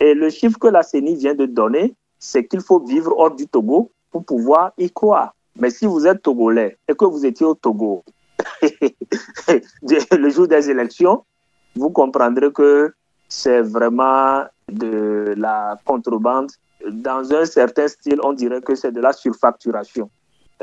Et le chiffre que la CENI vient de donner, c'est qu'il faut vivre hors du Togo pour pouvoir y croire. Mais si vous êtes Togolais et que vous étiez au Togo le jour des élections, vous comprendrez que c'est vraiment de la contrebande. Dans un certain style, on dirait que c'est de la surfacturation.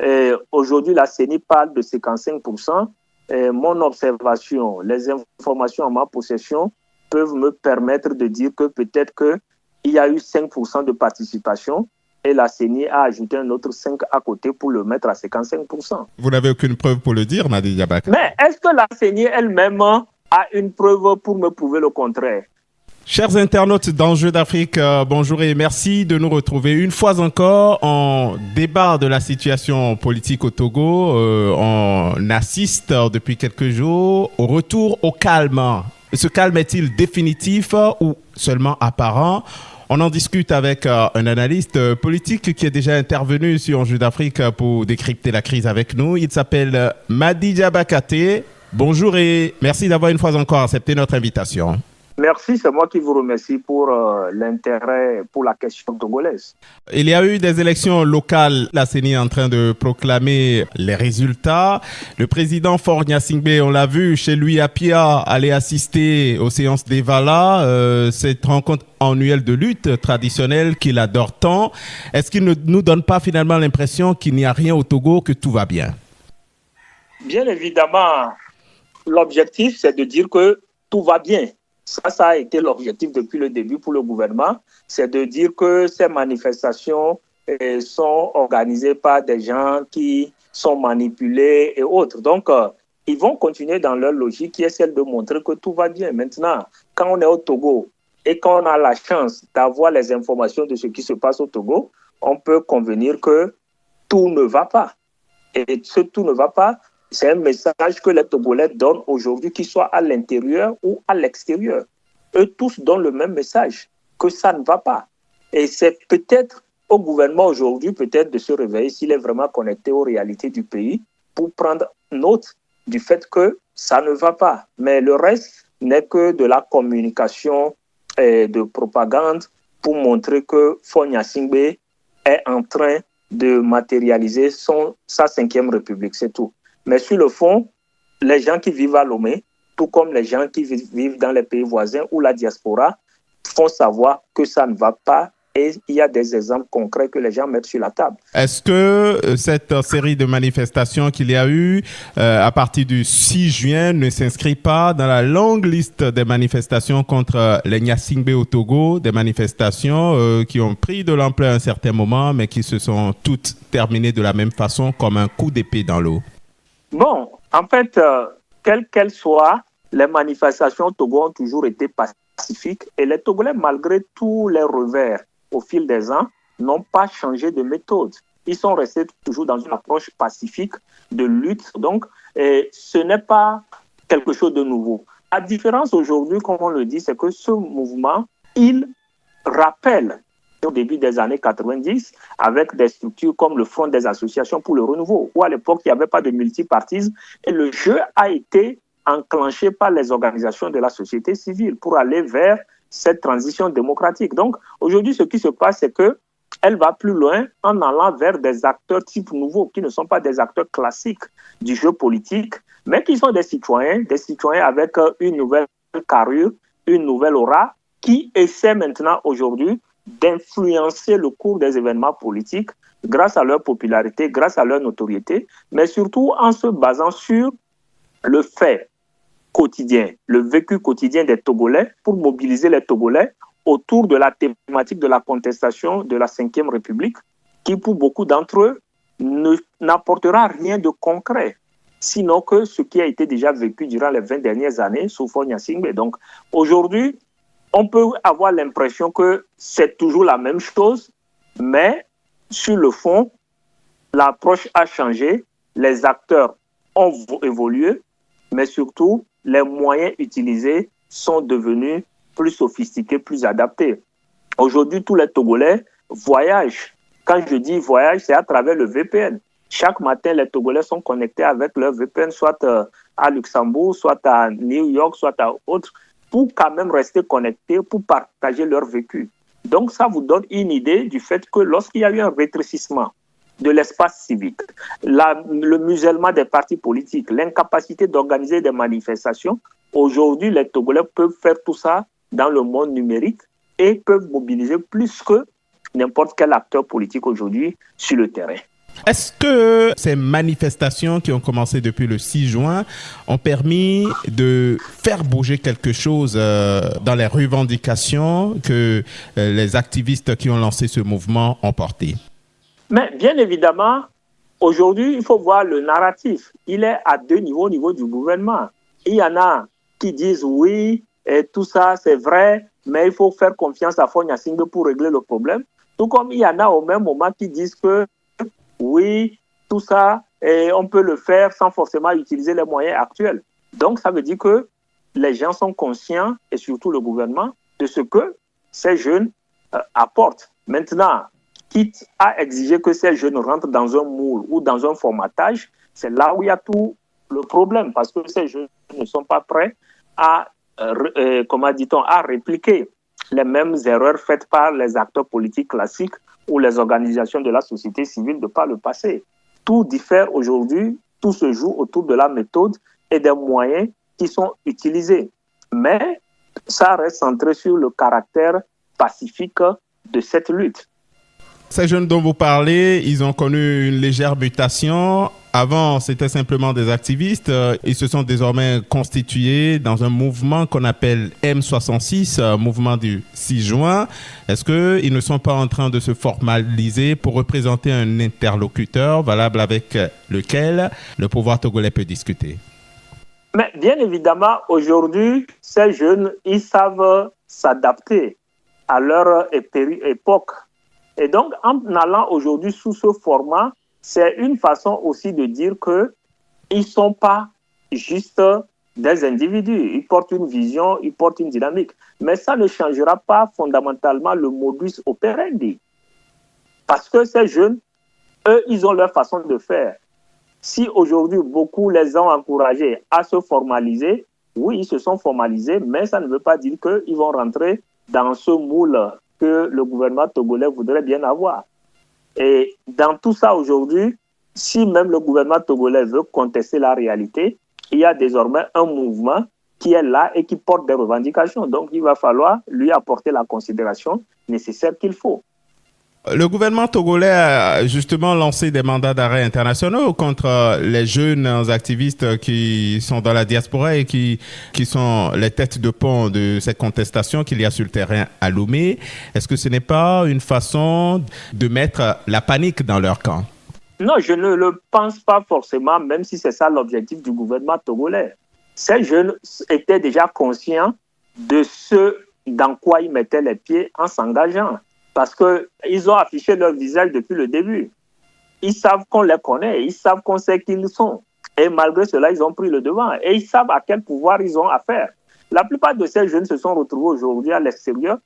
Et aujourd'hui, la CENI parle de 55%. Et mon observation, les informations en ma possession peuvent me permettre de dire que peut-être qu'il y a eu 5% de participation et la CENI a ajouté un autre 5 à côté pour le mettre à 55%. Vous n'avez aucune preuve pour le dire, Madi Diabaka? Mais est-ce que la CENI elle-même a une preuve pour me prouver le contraire? Chers internautes d'Enjeux d'Afrique, bonjour et merci de nous retrouver une fois encore en débat de la situation politique au Togo. On assiste depuis quelques jours au retour au calme. Ce calme est-il définitif ou seulement apparent? On en discute avec un analyste politique qui est déjà intervenu sur Enjeux d'Afrique pour décrypter la crise avec nous. Il s'appelle Madi Diabaka. Bonjour et merci d'avoir une fois encore accepté notre invitation. Merci, c'est moi qui vous remercie pour l'intérêt pour la question togolaise. Il y a eu des élections locales. La CENI est en train de proclamer les résultats. Le président Faure Gnassingbé, on l'a vu chez lui à Pia, aller assister aux séances d'Evala, cette rencontre annuelle de lutte traditionnelle qu'il adore tant. Est-ce qu'il ne nous donne pas finalement l'impression qu'il n'y a rien au Togo, que tout va bien? Bien évidemment, l'objectif, c'est de dire que tout va bien. Ça a été l'objectif depuis le début pour le gouvernement, c'est de dire que ces manifestations sont organisées par des gens qui sont manipulés et autres. Donc, ils vont continuer dans leur logique qui est celle de montrer que tout va bien. Maintenant, quand on est au Togo et qu'on a la chance d'avoir les informations de ce qui se passe au Togo, on peut convenir que tout ne va pas. Et ce tout ne va pas, c'est un message que les Togolais donnent aujourd'hui, qu'ils soient à l'intérieur ou à l'extérieur. Eux tous donnent le même message, que ça ne va pas. Et c'est peut-être au gouvernement aujourd'hui, peut-être de se réveiller s'il est vraiment connecté aux réalités du pays pour prendre note du fait que ça ne va pas. Mais le reste n'est que de la communication et de propagande pour montrer que Faure Gnassingbé est en train de matérialiser sa 5e République, c'est tout. Mais sur le fond, les gens qui vivent à Lomé, tout comme les gens qui vivent dans les pays voisins ou la diaspora, font savoir que ça ne va pas et il y a des exemples concrets que les gens mettent sur la table. Est-ce que cette série de manifestations qu'il y a eu à partir du 6 juin ne s'inscrit pas dans la longue liste des manifestations contre les Gnassingbé au Togo, des manifestations qui ont pris de l'ampleur à un certain moment, mais qui se sont toutes terminées de la même façon, comme un coup d'épée dans l'eau? Bon, en fait, quelles qu'elles soient, les manifestations au Togo ont toujours été pacifiques et les Togolais, malgré tous les revers au fil des ans, n'ont pas changé de méthode. Ils sont restés toujours dans une approche pacifique de lutte. Donc, ce n'est pas quelque chose de nouveau. La différence aujourd'hui, comme on le dit, c'est que ce mouvement, il rappelle au début des années 90, avec des structures comme le Front des associations pour le renouveau, où à l'époque, il n'y avait pas de multipartisme. Et le jeu a été enclenché par les organisations de la société civile pour aller vers cette transition démocratique. Donc, aujourd'hui, ce qui se passe, c'est qu'elle va plus loin en allant vers des acteurs type nouveaux, qui ne sont pas des acteurs classiques du jeu politique, mais qui sont des citoyens avec une nouvelle carrure, une nouvelle aura, qui essaient maintenant aujourd'hui d'influencer le cours des événements politiques grâce à leur popularité, grâce à leur notoriété, mais surtout en se basant sur le fait quotidien, le vécu quotidien des Togolais pour mobiliser les Togolais autour de la thématique de la contestation de la 5e République qui, pour beaucoup d'entre eux, n'apportera rien de concret, sinon que ce qui a été déjà vécu durant les 20 dernières années sous Faure Gnassingbé. Donc, aujourd'hui, on peut avoir l'impression que c'est toujours la même chose, mais sur le fond, l'approche a changé, les acteurs ont évolué, mais surtout, les moyens utilisés sont devenus plus sophistiqués, plus adaptés. Aujourd'hui, tous les Togolais voyagent. Quand je dis voyage, c'est à travers le VPN. Chaque matin, les Togolais sont connectés avec leur VPN, soit à Luxembourg, soit à New York, soit à autre, pour quand même rester connectés, pour partager leur vécu. Donc, ça vous donne une idée du fait que lorsqu'il y a eu un rétrécissement de l'espace civique, le musellement des partis politiques, l'incapacité d'organiser des manifestations, aujourd'hui, les Togolais peuvent faire tout ça dans le monde numérique et peuvent mobiliser plus que n'importe quel acteur politique aujourd'hui sur le terrain. Est-ce que ces manifestations qui ont commencé depuis le 6 juin ont permis de faire bouger quelque chose dans les revendications que les activistes qui ont lancé ce mouvement ont portées? Mais bien évidemment, aujourd'hui, il faut voir le narratif. Il est à deux niveaux, au niveau du gouvernement. Il y en a qui disent oui, et tout ça c'est vrai, mais il faut faire confiance à Faure Gnassingbé pour régler le problème. Tout comme il y en a au même moment qui disent que oui, tout ça, et on peut le faire sans forcément utiliser les moyens actuels. Donc, ça veut dire que les gens sont conscients, et surtout le gouvernement, de ce que ces jeunes apportent. Maintenant, quitte à exiger que ces jeunes rentrent dans un moule ou dans un formatage, c'est là où il y a tout le problème, parce que ces jeunes ne sont pas prêts à, à répliquer les mêmes erreurs faites par les acteurs politiques classiques ou les organisations de la société civile de par le passé. Tout diffère aujourd'hui, tout se joue autour de la méthode et des moyens qui sont utilisés. Mais ça reste centré sur le caractère pacifique de cette lutte. Ces jeunes dont vous parlez, ils ont connu une légère mutation. Avant, c'était simplement des activistes. Ils se sont désormais constitués dans un mouvement qu'on appelle M66, mouvement du 6 juin. Est-ce qu'ils ne sont pas en train de se formaliser pour représenter un interlocuteur valable avec lequel le pouvoir togolais peut discuter? Mais bien évidemment, aujourd'hui, ces jeunes, ils savent s'adapter à leur époque. Et donc, en allant aujourd'hui sous ce format, c'est une façon aussi de dire qu'ils ne sont pas juste des individus. Ils portent une vision, ils portent une dynamique. Mais ça ne changera pas fondamentalement le modus operandi. Parce que ces jeunes, eux, ils ont leur façon de faire. Si aujourd'hui, beaucoup les ont encouragés à se formaliser, oui, ils se sont formalisés, mais ça ne veut pas dire qu'ils vont rentrer dans ce moule que le gouvernement togolais voudrait bien avoir. Et dans tout ça aujourd'hui, si même le gouvernement togolais veut contester la réalité, il y a désormais un mouvement qui est là et qui porte des revendications. Donc il va falloir lui apporter la considération nécessaire qu'il faut. Le gouvernement togolais a justement lancé des mandats d'arrêt internationaux contre les jeunes activistes qui sont dans la diaspora et qui sont les têtes de pont de cette contestation qu'il y a sur le terrain à Lomé. Est-ce que ce n'est pas une façon de mettre la panique dans leur camp? Non, je ne le pense pas forcément, même si c'est ça l'objectif du gouvernement togolais. Ces jeunes étaient déjà conscients de ce dans quoi ils mettaient les pieds en s'engageant. Parce qu'ils ont affiché leur visage depuis le début. Ils savent qu'on les connaît, ils savent qu'on sait qui ils sont. Et malgré cela, ils ont pris le devant. Et ils savent à quel pouvoir ils ont affaire. La plupart de ces jeunes se sont retrouvés aujourd'hui à l'extérieur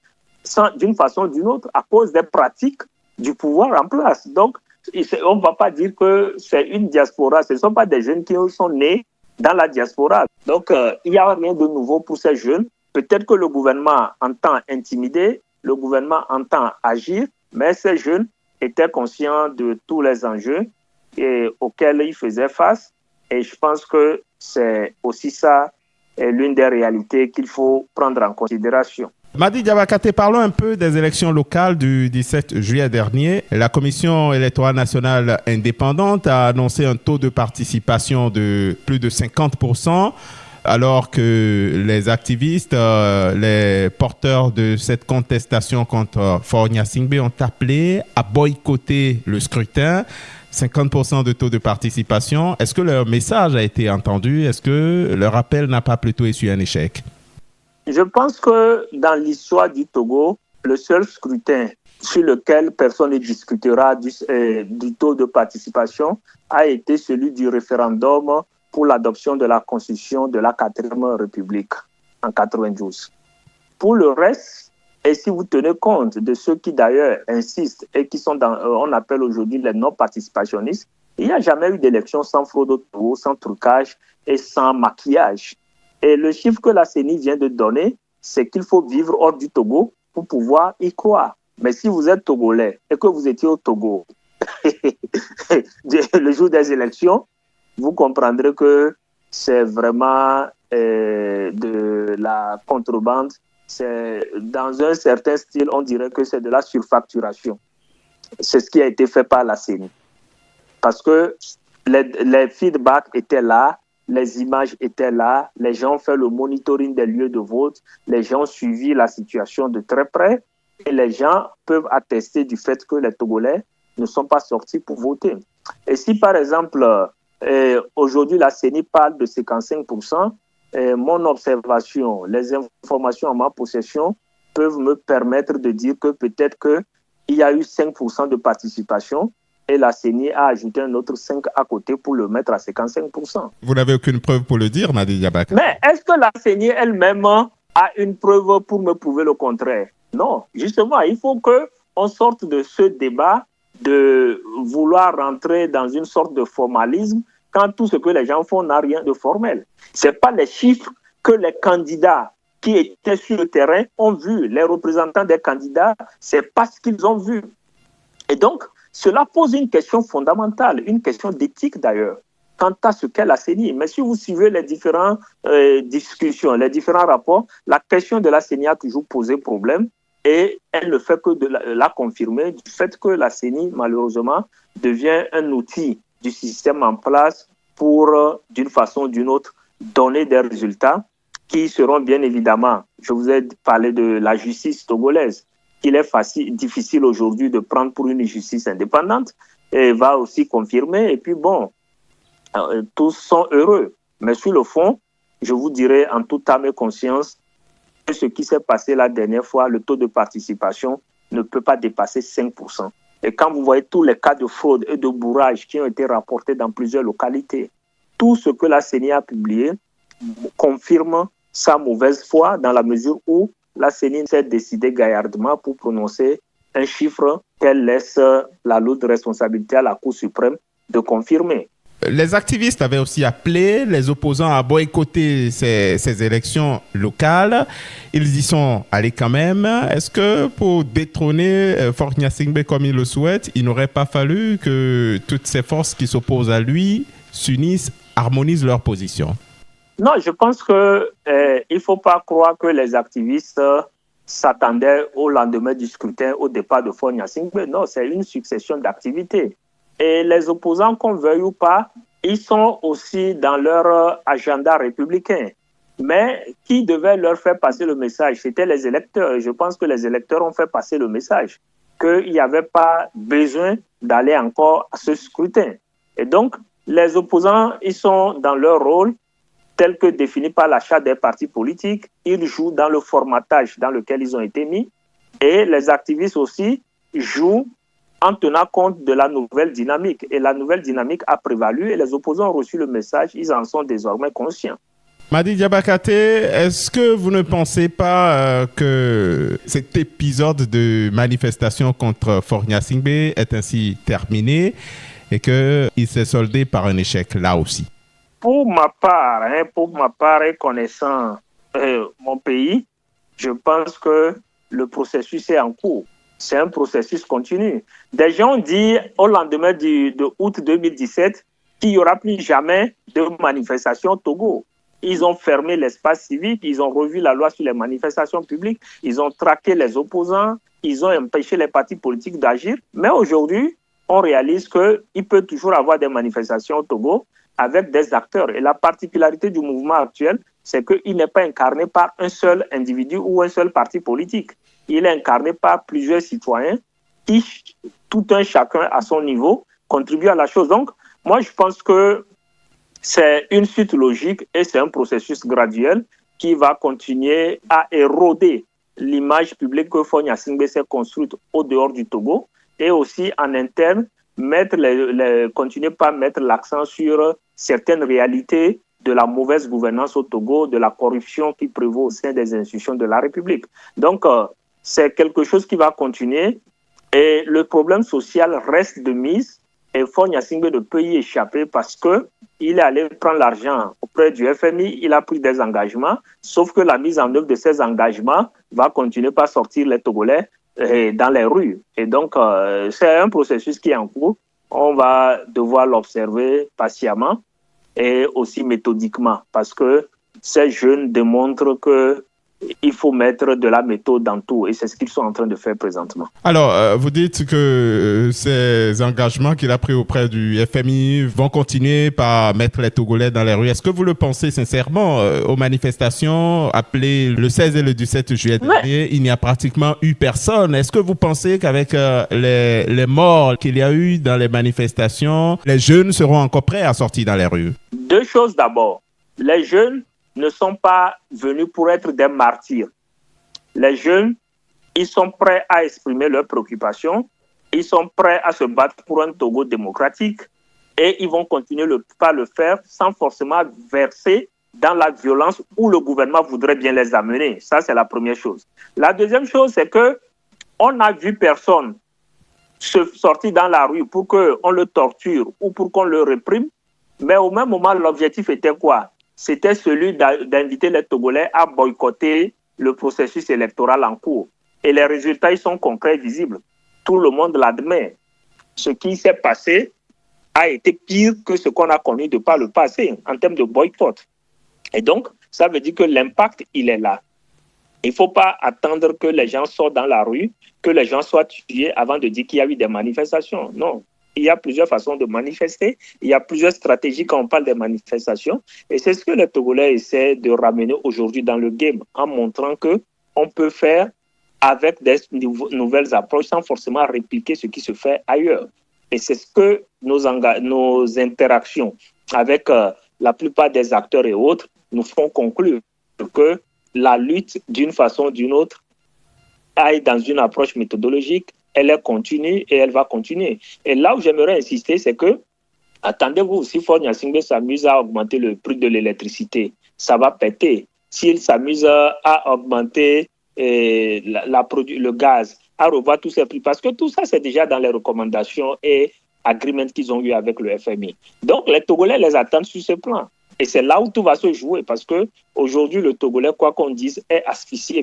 d'une façon ou d'une autre à cause des pratiques du pouvoir en place. Donc, on ne va pas dire que c'est une diaspora. Ce ne sont pas des jeunes qui sont nés dans la diaspora. Donc, il n'y a rien de nouveau pour ces jeunes. Peut-être que le gouvernement entend intimider, le gouvernement entend agir, mais ces jeunes étaient conscients de tous les enjeux auxquels ils faisaient face. Et je pense que c'est aussi ça, l'une des réalités qu'il faut prendre en considération. Madi Diabakate, parlons un peu des élections locales du 17 juillet dernier. La Commission électorale nationale indépendante a annoncé un taux de participation de plus de 50%. Alors que les activistes, les porteurs de cette contestation contre Faure Gnassingbé ont appelé à boycotter le scrutin, 50% de taux de participation. Est-ce que leur message a été entendu? Est-ce que leur appel n'a pas plutôt essuyé un échec? Je pense que dans l'histoire du Togo, le seul scrutin sur lequel personne ne discutera du taux de participation a été celui du référendum pour l'adoption de la Constitution de la 4e République en 92. Pour le reste, et si vous tenez compte de ceux qui d'ailleurs insistent et qui sont on appelle aujourd'hui les non-participationnistes, il n'y a jamais eu d'élection sans fraude au Togo, sans trucage et sans maquillage. Et le chiffre que la CENI vient de donner, c'est qu'il faut vivre hors du Togo pour pouvoir y croire. Mais si vous êtes Togolais et que vous étiez au Togo le jour des élections, vous comprendrez que c'est vraiment de la contrebande. C'est, dans un certain style, on dirait que c'est de la surfacturation. C'est ce qui a été fait par la CENI. Parce que les feedbacks étaient là, les images étaient là, les gens ont fait le monitoring des lieux de vote, les gens ont suivi la situation de très près et les gens peuvent attester du fait que les Togolais ne sont pas sortis pour voter. Et si par exemple, aujourd'hui la CENI parle de 55%, mon observation, les informations en ma possession peuvent me permettre de dire que peut-être qu'il y a eu 5% de participation et la CENI a ajouté un autre 5 à côté pour le mettre à 55%. Vous n'avez aucune preuve pour le dire, Madi Diabakate? Mais est-ce que la CENI elle-même a une preuve pour me prouver le contraire? Non, justement, il faut qu'on sorte de ce débat de vouloir rentrer dans une sorte de formalisme quand tout ce que les gens font n'a rien de formel. Ce n'est pas les chiffres que les candidats qui étaient sur le terrain ont vus. Les représentants des candidats, ce n'est pas ce qu'ils ont vu. Et donc, cela pose une question fondamentale, une question d'éthique d'ailleurs, quant à ce qu'est la CENI. Mais si vous suivez les différentes discussions, les différents rapports, la question de la CENI a toujours posé problème et elle ne fait que de la confirmer du fait que la CENI, malheureusement, devient un outil du système en place pour, d'une façon ou d'une autre, donner des résultats qui seront bien évidemment, je vous ai parlé de la justice togolaise, qu'il est difficile aujourd'hui de prendre pour une justice indépendante, et va aussi confirmer. Et puis bon, tous sont heureux. Mais sur le fond, je vous dirais en toute âme et conscience que ce qui s'est passé la dernière fois, le taux de participation ne peut pas dépasser 5%. Et quand vous voyez tous les cas de fraude et de bourrage qui ont été rapportés dans plusieurs localités, tout ce que la CENI a publié confirme sa mauvaise foi dans la mesure où la CENI s'est décidée gaillardement pour prononcer un chiffre qu'elle laisse la lourde responsabilité à la Cour suprême de confirmer. Les activistes avaient aussi appelé les opposants à boycotter ces élections locales. Ils y sont allés quand même. Est-ce que pour détrôner Faure Gnassingbé comme il le souhaite, il n'aurait pas fallu que toutes ces forces qui s'opposent à lui s'unissent, harmonisent leur position? Non, je pense qu'il ne faut pas croire que les activistes s'attendaient au lendemain du scrutin, au départ de Faure Gnassingbé. Non, c'est une succession d'activités. Et les opposants, qu'on veuille ou pas, ils sont aussi dans leur agenda républicain. Mais qui devait leur faire passer le message? C'était les électeurs. Et je pense que les électeurs ont fait passer le message qu'il n'y avait pas besoin d'aller encore à ce scrutin. Et donc, les opposants, ils sont dans leur rôle tel que défini par l'achat des partis politiques. Ils jouent dans le formatage dans lequel ils ont été mis. Et les activistes aussi jouent en tenant compte de la nouvelle dynamique. Et la nouvelle dynamique a prévalu et les opposants ont reçu le message, ils en sont désormais conscients. Madi Diabakate, est-ce que vous ne pensez pas que cet épisode de manifestation contre Faure Gnassingbé est ainsi terminé et qu'il s'est soldé par un échec là aussi? Pour ma part et connaissant mon pays, je pense que le processus est en cours. C'est un processus continu. Des gens ont dit au lendemain de août 2017 qu'il n'y aura plus jamais de manifestation au Togo. Ils ont fermé l'espace civique, ils ont revu la loi sur les manifestations publiques, ils ont traqué les opposants, ils ont empêché les partis politiques d'agir. Mais aujourd'hui, on réalise qu'il peut toujours avoir des manifestations au Togo avec des acteurs. Et la particularité du mouvement actuel, c'est qu'il n'est pas incarné par un seul individu ou un seul parti politique. Il est incarné par plusieurs citoyens qui, tout un chacun à son niveau, contribuent à la chose. Donc, moi, je pense que c'est une suite logique et c'est un processus graduel qui va continuer à éroder l'image publique que Faure Gnassingbé s'est construite au dehors du Togo et aussi en interne, continuer par mettre l'accent sur certaines réalités de la mauvaise gouvernance au Togo, de la corruption qui prévaut au sein des institutions de la République. Donc, c'est quelque chose qui va continuer et le problème social reste de mise Et Faure Gnassingbé ne peut y échapper parce qu'il est allé prendre l'argent auprès du FMI, il a pris des engagements, sauf que la mise en œuvre de ces engagements va continuer par sortir les Togolais dans les rues. Et donc, c'est un processus qui est en cours. On va devoir l'observer patiemment et aussi méthodiquement parce que ces jeunes démontrent qu'il faut mettre de la méthode dans tout et c'est ce qu'ils sont en train de faire présentement. Alors, vous dites que ces engagements qu'il a pris auprès du FMI vont continuer par mettre les Togolais dans les rues. Est-ce que vous le pensez sincèrement aux manifestations appelées le 16 et le 17 juillet dernier, il n'y a pratiquement eu personne. Est-ce que vous pensez qu'avec les morts qu'il y a eu dans les manifestations, les jeunes seront encore prêts à sortir dans les rues? Deux choses d'abord. Les jeunes ne sont pas venus pour être des martyrs. Les jeunes, ils sont prêts à exprimer leurs préoccupations, ils sont prêts à se battre pour un Togo démocratique et ils vont continuer par le faire sans forcément verser dans la violence où le gouvernement voudrait bien les amener. Ça, c'est la première chose. La deuxième chose, c'est qu'on n'a vu personne se sortir dans la rue pour qu'on le torture ou pour qu'on le réprime, mais au même moment, l'objectif était quoi? C'était celui d'inviter les Togolais à boycotter le processus électoral en cours. Et les résultats, ils sont concrets et visibles. Tout le monde l'admet. Ce qui s'est passé a été pire que ce qu'on a connu de par le passé en termes de boycott. Et donc, ça veut dire que l'impact, il est là. Il ne faut pas attendre que les gens sortent dans la rue, que les gens soient tués avant de dire qu'il y a eu des manifestations. Non. Il y a plusieurs façons de manifester, il y a plusieurs stratégies quand on parle des manifestations. Et c'est ce que les Togolais essaient de ramener aujourd'hui dans le game, en montrant qu'on peut faire avec des nouvelles approches sans forcément répliquer ce qui se fait ailleurs. Et c'est ce que nos interactions avec la plupart des acteurs et autres nous font conclure que la lutte, d'une façon ou d'une autre, aille dans une approche méthodologique. Elle est continue et elle va continuer. Et là où j'aimerais insister, c'est que, attendez-vous, si Faure Gnassingbé s'amuse à augmenter le prix de l'électricité, ça va péter. S'il s'amuse à augmenter le gaz, à revoir tous ces prix, parce que tout ça, c'est déjà dans les recommandations et agreements qu'ils ont eu avec le FMI. Donc, les Togolais les attendent sur ce plan. Et c'est là où tout va se jouer, parce qu'aujourd'hui, le Togolais, quoi qu'on dise, est asphyxié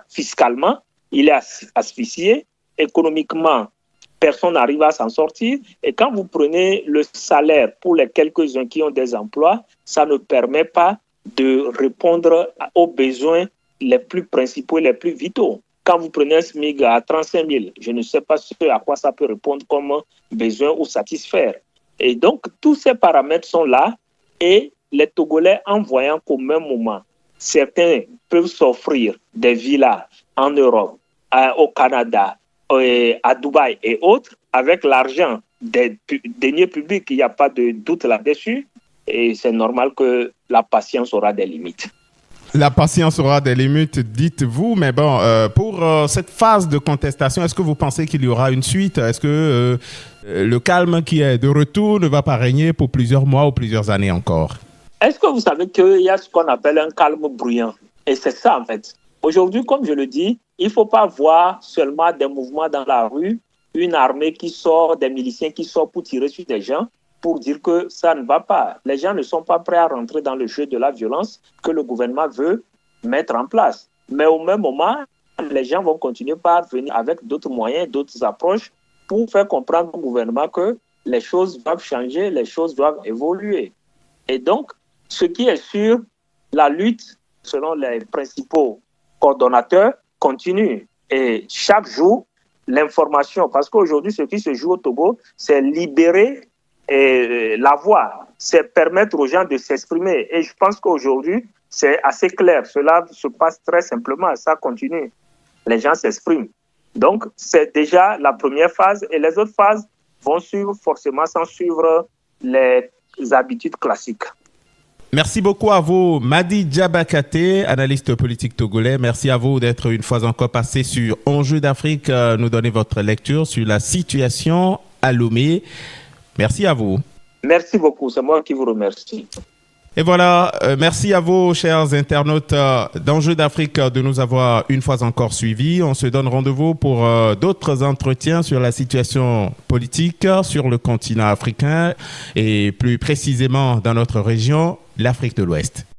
fiscalement, il est asphyxié. Économiquement, personne n'arrive à s'en sortir. Et quand vous prenez le salaire pour les quelques-uns qui ont des emplois, ça ne permet pas de répondre aux besoins les plus principaux et les plus vitaux. Quand vous prenez un SMIC à 35 000, je ne sais pas à quoi ça peut répondre comme besoin ou satisfaire. Et donc, tous ces paramètres sont là et les Togolais, en voyant qu'au même moment, certains peuvent s'offrir des villas en Europe, au Canada, à Dubaï et autres, avec l'argent des deniers publics, il n'y a pas de doute là-dessus. Et c'est normal que la patience aura des limites. La patience aura des limites, dites-vous, mais bon, pour cette phase de contestation, est-ce que vous pensez qu'il y aura une suite? Est-ce que le calme qui est de retour ne va pas régner pour plusieurs mois ou plusieurs années encore? Est-ce que vous savez qu'il y a ce qu'on appelle un calme bruyant? Et c'est ça, en fait. Aujourd'hui, comme je le dis, il ne faut pas voir seulement des mouvements dans la rue, une armée qui sort, des miliciens qui sortent pour tirer sur des gens, pour dire que ça ne va pas. Les gens ne sont pas prêts à rentrer dans le jeu de la violence que le gouvernement veut mettre en place. Mais au même moment, les gens vont continuer par venir avec d'autres moyens, d'autres approches pour faire comprendre au gouvernement que les choses doivent changer, les choses doivent évoluer. Et donc, ce qui est sûr, la lutte, selon les principaux coordonnateurs, continue. Et chaque jour, l'information, parce qu'aujourd'hui, ce qui se joue au Togo, c'est libérer la voix, c'est permettre aux gens de s'exprimer. Et je pense qu'aujourd'hui, c'est assez clair. Cela se passe très simplement, ça continue. Les gens s'expriment. Donc, c'est déjà la première phase. Et les autres phases vont suivre forcément sans suivre les habitudes classiques. Merci beaucoup à vous, Madi Diabakate, analyste politique togolais. Merci à vous d'être une fois encore passé sur Enjeux d'Afrique, nous donner votre lecture sur la situation à Lomé. Merci à vous. Merci beaucoup, c'est moi qui vous remercie. Et voilà, merci à vous, chers internautes d'Enjeux d'Afrique, de nous avoir une fois encore suivis. On se donne rendez-vous pour d'autres entretiens sur la situation politique sur le continent africain et plus précisément dans notre région, l'Afrique de l'Ouest.